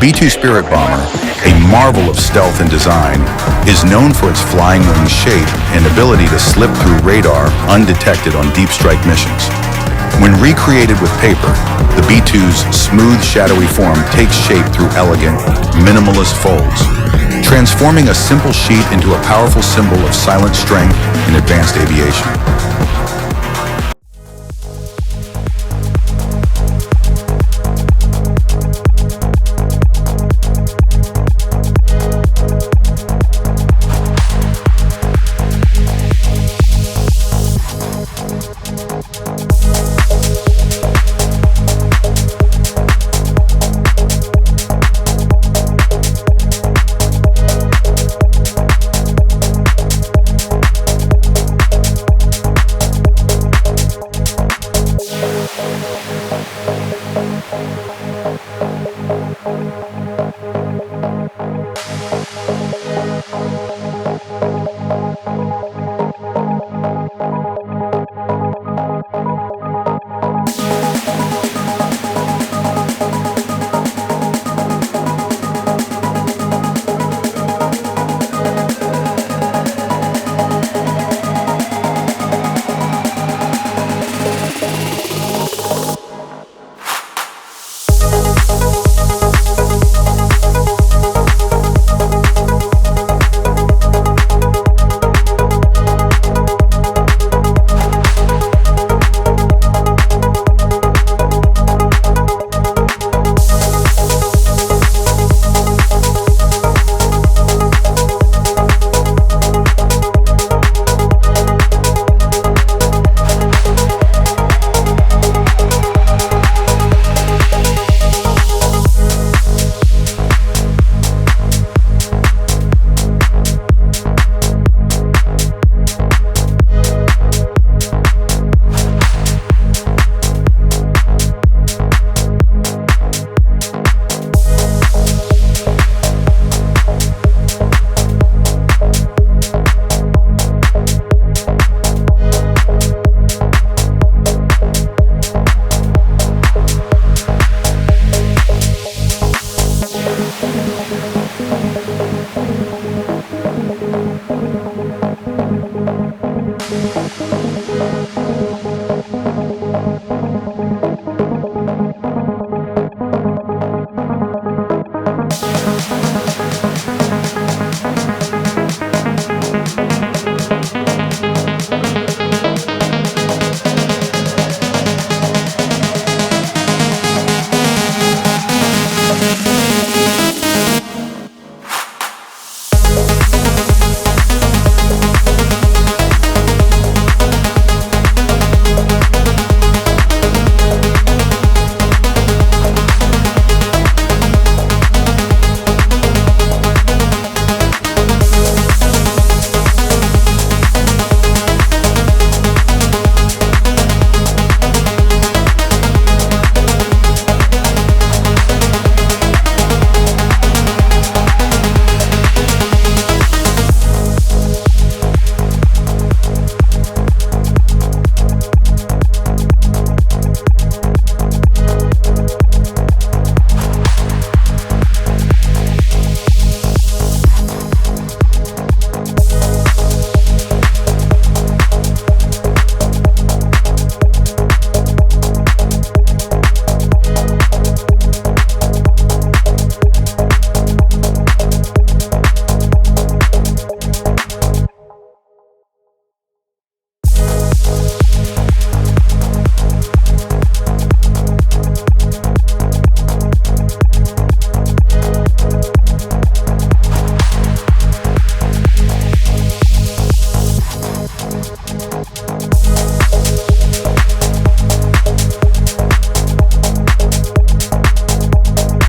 B-2 Spirit Bomber, a marvel of stealth and design, is known for its flying wing shape and ability to slip through radar undetected on deep strike missions. When recreated with paper, the B-2's smooth, shadowy form takes shape through elegant, minimalist folds, transforming a simple sheet into a powerful symbol of silent strength in advanced aviation.